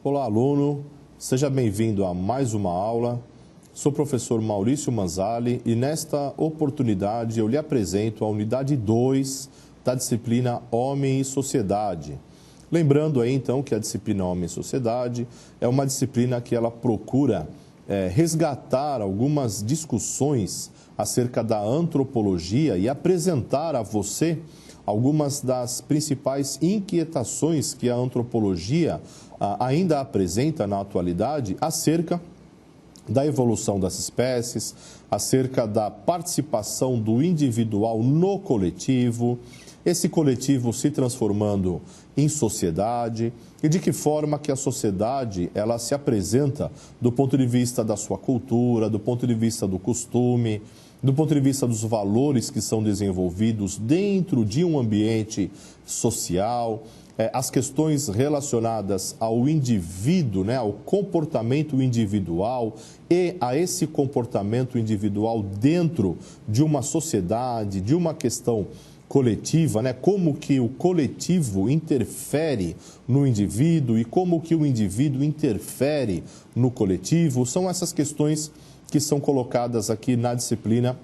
Olá, aluno. Seja bem-vindo a mais uma aula. Sou o professor Maurício Manzali e nesta oportunidade eu lhe apresento a unidade 2 da disciplina Homem e Sociedade. Lembrando aí então que a disciplina Homem e Sociedade é uma disciplina que ela procura resgatar algumas discussões acerca da antropologia e apresentar a você algumas das principais inquietações que a antropologia ainda apresenta na atualidade acerca da evolução das espécies, acerca da participação do individual no coletivo, esse coletivo se transformando em sociedade e de que forma que a sociedade ela se apresenta do ponto de vista da sua cultura, do ponto de vista do costume, do ponto de vista dos valores que são desenvolvidos dentro de um ambiente social, as questões relacionadas ao indivíduo, ao comportamento individual e a esse comportamento individual dentro de uma sociedade, de uma questão coletiva, como que o coletivo interfere no indivíduo e como que o indivíduo interfere no coletivo. São essas questões que são colocadas aqui na disciplina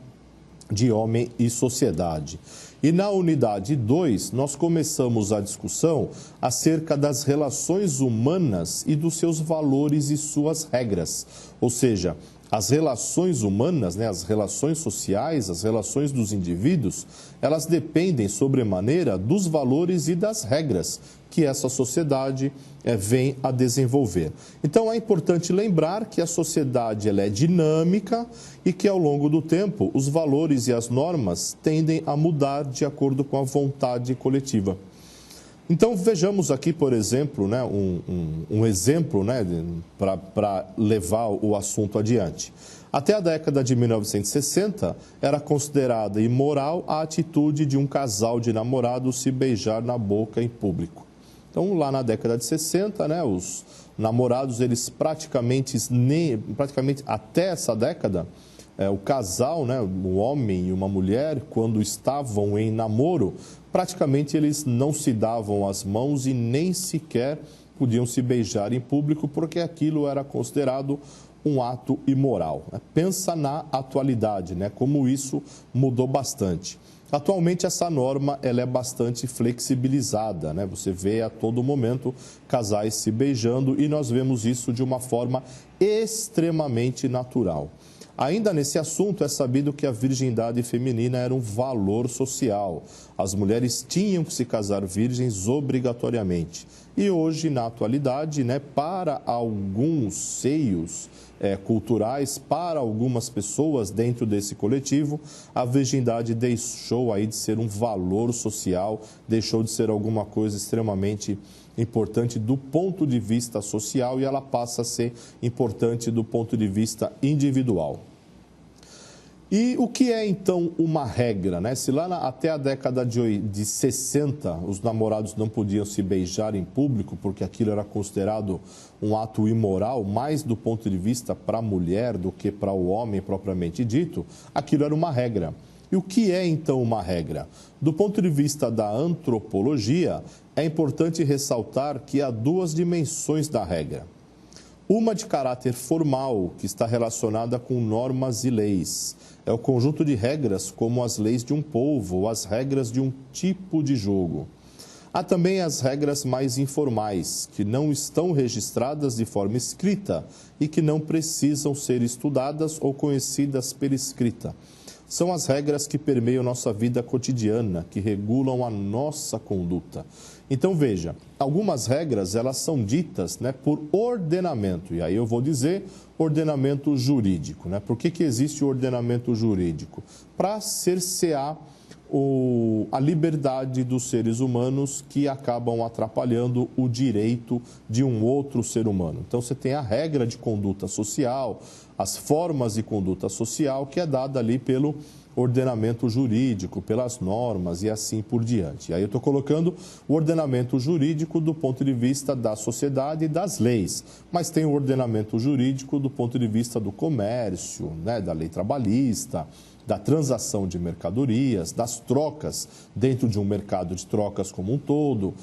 de Homem e Sociedade. E na unidade 2, nós começamos a discussão acerca das relações humanas e dos seus valores e suas regras. Ou seja, as relações humanas, as relações sociais, as relações dos indivíduos, elas dependem sobremaneira dos valores e das regras que essa sociedade vem a desenvolver. Então é importante lembrar que a sociedade ela é dinâmica e que ao longo do tempo os valores e as normas tendem a mudar de acordo com a vontade coletiva. Então vejamos aqui, por exemplo, um exemplo para levar o assunto adiante. Até a década de 1960, era considerada imoral a atitude de um casal de namorados se beijar na boca em público. Então, lá na década de 60, os namorados, eles praticamente até essa década, o casal, o homem e uma mulher, quando estavam em namoro, praticamente eles não se davam as mãos e nem sequer podiam se beijar em público, porque aquilo era considerado um ato imoral. Pensa na atualidade, como isso mudou bastante. Atualmente essa norma ela é bastante flexibilizada, Você vê a todo momento casais se beijando e nós vemos isso de uma forma extremamente natural. Ainda nesse assunto é sabido que a virgindade feminina era um valor social. As mulheres tinham que se casar virgens obrigatoriamente. E hoje, na atualidade, para alguns seios culturais, para algumas pessoas dentro desse coletivo, a virgindade deixou aí de ser um valor social, deixou de ser alguma coisa extremamente importante do ponto de vista social e ela passa a ser importante do ponto de vista individual. E o que é então uma regra? Se lá até a década de 60 os namorados não podiam se beijar em público porque aquilo era considerado um ato imoral, mais do ponto de vista para a mulher do que para o homem propriamente dito, aquilo era uma regra. E o que é então uma regra? Do ponto de vista da antropologia, é importante ressaltar que há duas dimensões da regra. Uma de caráter formal, que está relacionada com normas e leis. É o conjunto de regras como as leis de um povo ou as regras de um tipo de jogo. Há também as regras mais informais, que não estão registradas de forma escrita e que não precisam ser estudadas ou conhecidas pela escrita. São as regras que permeiam nossa vida cotidiana, que regulam a nossa conduta. Então veja, algumas regras elas são ditas por ordenamento, e aí eu vou dizer ordenamento jurídico. Por que existe o ordenamento jurídico? Para cercear a liberdade dos seres humanos que acabam atrapalhando o direito de um outro ser humano. Então você tem a regra de conduta social, as formas de conduta social que é dada ali pelo ordenamento jurídico, pelas normas e assim por diante. Aí eu estou colocando o ordenamento jurídico do ponto de vista da sociedade e das leis, mas tem o ordenamento jurídico do ponto de vista do comércio, da lei trabalhista, da transação de mercadorias, das trocas dentro de um mercado de trocas como um todo,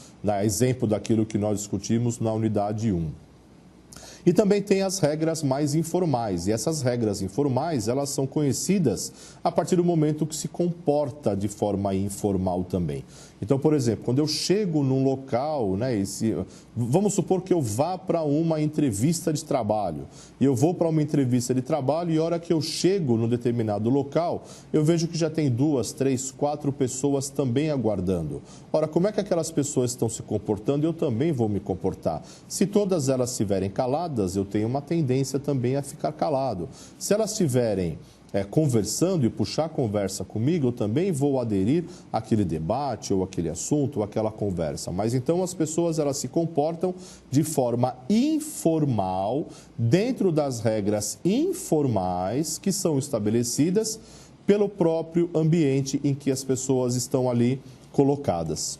exemplo daquilo que nós discutimos na unidade 1. E também tem as regras mais informais. E essas regras informais, elas são conhecidas a partir do momento que se comporta de forma informal também. Então, por exemplo, quando eu chego num local, né, vamos supor que eu vá para uma entrevista de trabalho. E eu vou para uma entrevista de trabalho e a hora que eu chego num determinado local, eu vejo que já tem 2, 3, 4 pessoas também aguardando. Ora, como é que aquelas pessoas estão se comportando? Eu também vou me comportar. Se todas elas estiverem caladas, eu tenho uma tendência também a ficar calado. Se elas estiverem conversando e puxar a conversa comigo, eu também vou aderir àquele debate ou aquele assunto ou aquela conversa. Mas então as pessoas elas se comportam de forma informal, dentro das regras informais que são estabelecidas pelo próprio ambiente em que as pessoas estão ali colocadas.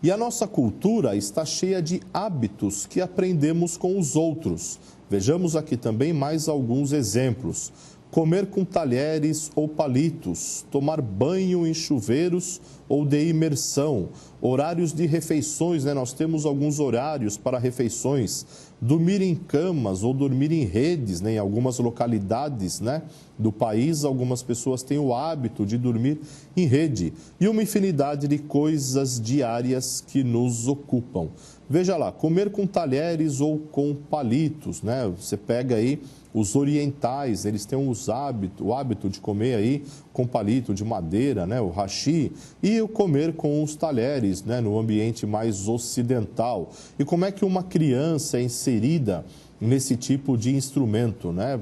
E a nossa cultura está cheia de hábitos que aprendemos com os outros. Vejamos aqui também mais alguns exemplos. Comer com talheres ou palitos, tomar banho em chuveiros ou de imersão, horários de refeições, né? Nós temos alguns horários para refeições, dormir em camas ou dormir em redes, né? Em algumas localidades, né, do país, algumas pessoas têm o hábito de dormir em rede e uma infinidade de coisas diárias que nos ocupam. Veja lá, comer com talheres ou com palitos, né? Você pega aí os orientais, eles têm o hábito de comer aí com palito de madeira, né? O hashi, e o comer com os talheres, né? No ambiente mais ocidental. E como é que uma criança é inserida nesse tipo de instrumento, né,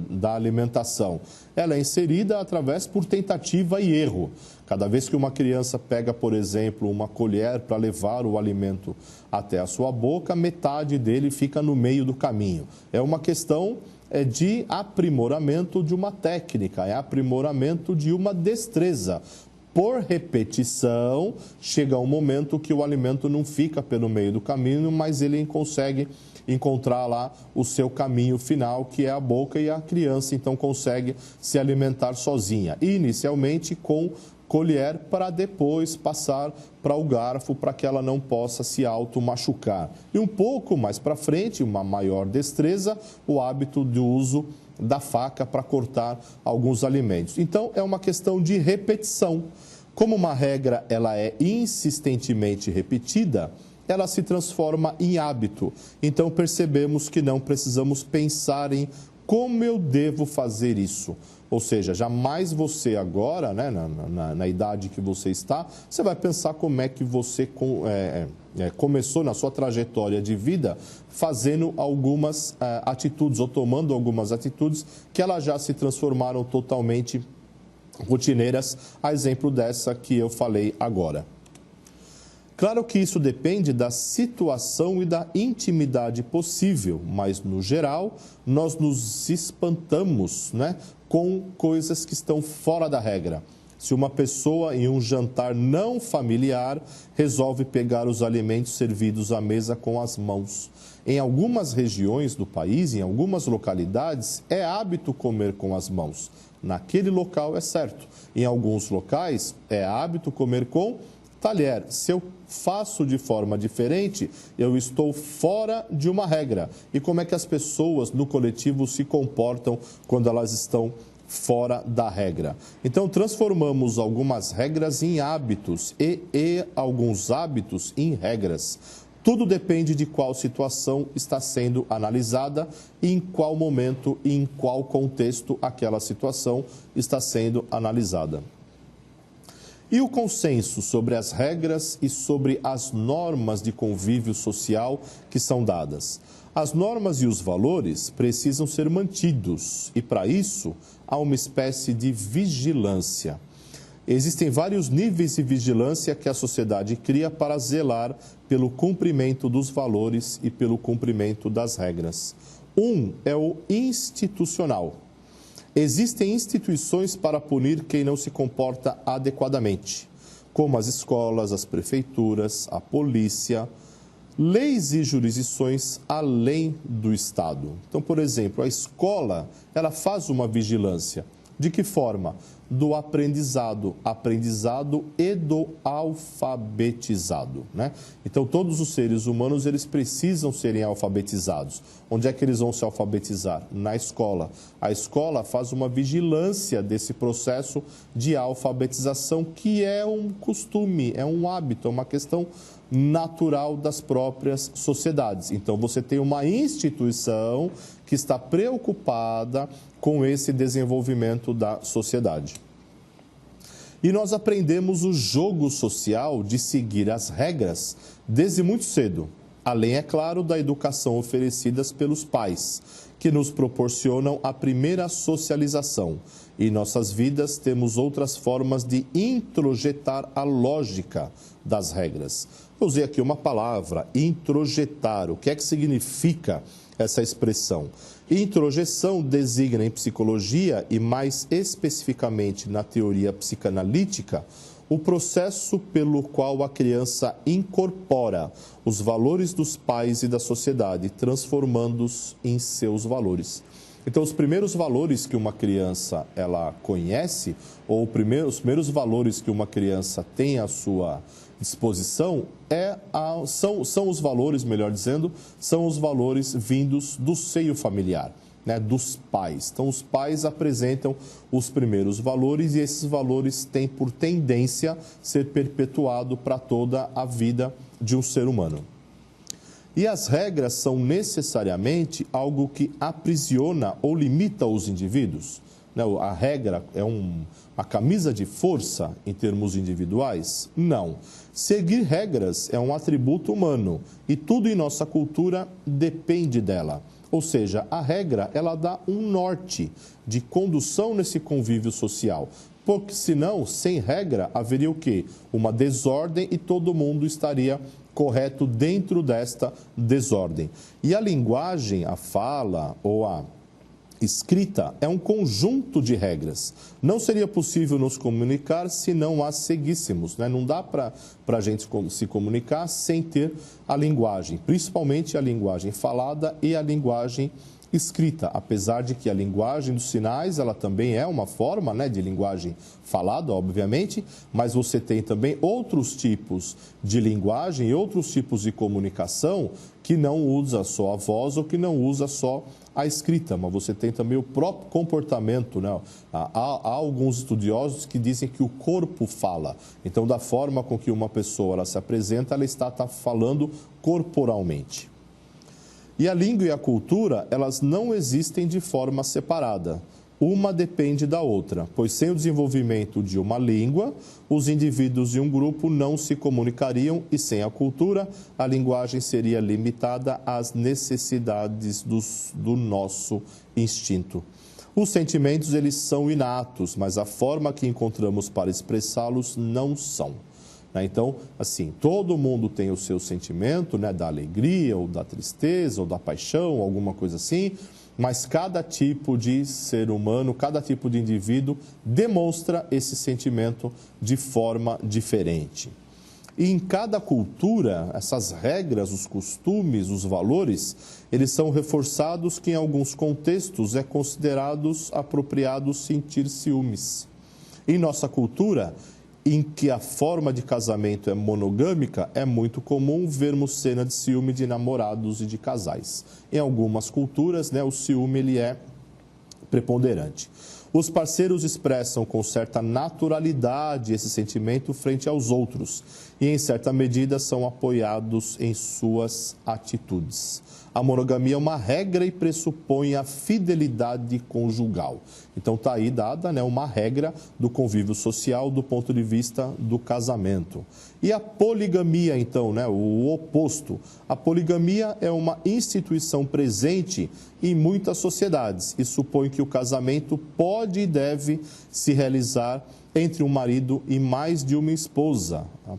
da alimentação? Ela é inserida através por tentativa e erro. Cada vez que uma criança pega, por exemplo, uma colher para levar o alimento até a sua boca, metade dele fica no meio do caminho. É uma questão de aprimoramento de uma técnica, é aprimoramento de uma destreza. Por repetição, chega um momento que o alimento não fica pelo meio do caminho, mas ele consegue encontrar lá o seu caminho final, que é a boca, e a criança então consegue se alimentar sozinha, inicialmente com colher, para depois passar para o garfo, para que ela não possa se auto-machucar. E um pouco mais para frente, uma maior destreza, o hábito de uso da faca para cortar alguns alimentos. Então, é uma questão de repetição. Como uma regra ela é insistentemente repetida, ela se transforma em hábito. Então, percebemos que não precisamos pensar em como eu devo fazer isso. Ou seja, jamais você agora, né, na idade que você está, você vai pensar como é que você começou na sua trajetória de vida fazendo algumas atitudes ou tomando algumas atitudes que elas já se transformaram totalmente rotineiras, a exemplo dessa que eu falei agora. Claro que isso depende da situação e da intimidade possível, mas, no geral, nós nos espantamos, né, com coisas que estão fora da regra. Se uma pessoa em um jantar não familiar resolve pegar os alimentos servidos à mesa com as mãos. Em algumas regiões do país, em algumas localidades, é hábito comer com as mãos. Naquele local é certo. Em alguns locais é hábito comer com talher. Se eu faço de forma diferente, eu estou fora de uma regra. E como é que as pessoas no coletivo se comportam quando elas estão fora da regra? Então, transformamos algumas regras em hábitos e alguns hábitos em regras. Tudo depende de qual situação está sendo analisada e em qual momento e em qual contexto aquela situação está sendo analisada. E o consenso sobre as regras e sobre as normas de convívio social que são dadas? As normas e os valores precisam ser mantidos e, para isso, há uma espécie de vigilância. Existem vários níveis de vigilância que a sociedade cria para zelar pelo cumprimento dos valores e pelo cumprimento das regras. Um é o institucional. Existem instituições para punir quem não se comporta adequadamente, como as escolas, as prefeituras, a polícia, leis e jurisdições além do Estado. Então, por exemplo, a escola, ela faz uma vigilância. De que forma? do aprendizado e do alfabetizado, né? Então, todos os seres humanos, eles precisam serem alfabetizados. Onde é que eles vão se alfabetizar? Na escola. A escola faz uma vigilância desse processo de alfabetização, que é um costume, é um hábito, é uma questão natural das próprias sociedades. Então, você tem uma instituição que está preocupada com esse desenvolvimento da sociedade. E nós aprendemos o jogo social de seguir as regras desde muito cedo, além, é claro, da educação oferecidas pelos pais, que nos proporcionam a primeira socialização. Em nossas vidas temos outras formas de introjetar a lógica das regras. Eu usei aqui uma palavra, introjetar. O que é que significa essa expressão? Introjeção designa em psicologia e mais especificamente na teoria psicanalítica o processo pelo qual a criança incorpora os valores dos pais e da sociedade, transformando-os em seus valores. Então, os primeiros valores que uma criança ela conhece, ou os primeiros valores que uma criança tem à sua disposição, são os valores, melhor dizendo, são os valores vindos do seio familiar, né, dos pais. Então, os pais apresentam os primeiros valores e esses valores têm por tendência ser perpetuado para toda a vida de um ser humano. E as regras são necessariamente algo que aprisiona ou limita os indivíduos? A regra é uma camisa de força em termos individuais? Não. Seguir regras é um atributo humano e tudo em nossa cultura depende dela. Ou seja, a regra, ela dá um norte de condução nesse convívio social. Porque senão, sem regra, haveria o quê? Uma desordem e todo mundo estaria correto dentro desta desordem. E a linguagem, a fala ou a escrita é um conjunto de regras. Não seria possível nos comunicar se não as seguíssemos, né? Não dá para a gente se comunicar sem ter a linguagem, principalmente a linguagem falada e a linguagem escrita, apesar de que a linguagem dos sinais, ela também é uma forma, né, de linguagem falada, obviamente, mas você tem também outros tipos de linguagem e outros tipos de comunicação que não usa só a voz ou que não usa só a escrita, mas você tem também o próprio comportamento, né? Há alguns estudiosos que dizem que o corpo fala. Então, da forma com que uma pessoa ela se apresenta, ela está falando corporalmente. E a língua e a cultura, elas não existem de forma separada. Uma depende da outra, pois sem o desenvolvimento de uma língua, os indivíduos de um grupo não se comunicariam e sem a cultura, a linguagem seria limitada às necessidades do nosso instinto. Os sentimentos, eles são inatos, mas a forma que encontramos para expressá-los não são. Então, assim, todo mundo tem o seu sentimento, né, da alegria, ou da tristeza, ou da paixão, alguma coisa assim, mas cada tipo de ser humano, cada tipo de indivíduo demonstra esse sentimento de forma diferente. E em cada cultura, essas regras, os costumes, os valores, eles são reforçados que em alguns contextos é considerados apropriados sentir ciúmes. Em nossa cultura, em que a forma de casamento é monogâmica, é muito comum vermos cena de ciúme de namorados e de casais. Em algumas culturas, né, o ciúme ele é preponderante. Os parceiros expressam com certa naturalidade esse sentimento frente aos outros e, em certa medida, são apoiados em suas atitudes. A monogamia é uma regra e pressupõe a fidelidade conjugal. Então, está aí dada, né, uma regra do convívio social do ponto de vista do casamento. E a poligamia, então, né, o oposto. A poligamia é uma instituição presente em muitas sociedades e supõe que o casamento pode e deve se realizar entre um marido e mais de uma esposa, a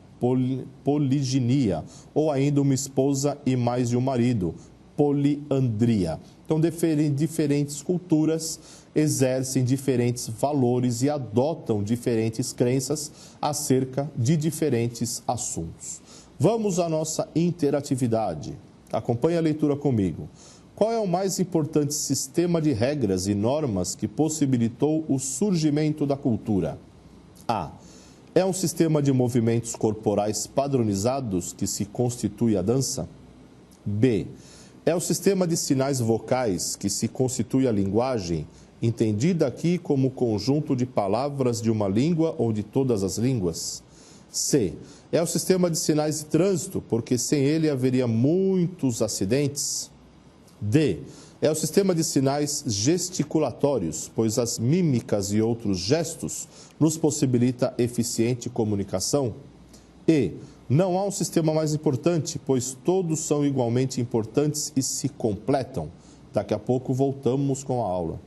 poliginia, ou ainda uma esposa e mais de um marido, poliandria. Então, diferentes culturas exercem diferentes valores e adotam diferentes crenças acerca de diferentes assuntos. Vamos à nossa interatividade. Acompanhe a leitura comigo. Qual é o mais importante sistema de regras e normas que possibilitou o surgimento da cultura? A. É um sistema de movimentos corporais padronizados que se constitui a dança? B. É o sistema de sinais vocais que se constitui a linguagem, entendida aqui como conjunto de palavras de uma língua ou de todas as línguas? C. É o sistema de sinais de trânsito, porque sem ele haveria muitos acidentes? D. É o sistema de sinais gesticulatórios, pois as mímicas e outros gestos nos possibilita eficiente comunicação? E. Não há um sistema mais importante, pois todos são igualmente importantes e se completam. Daqui a pouco voltamos com a aula.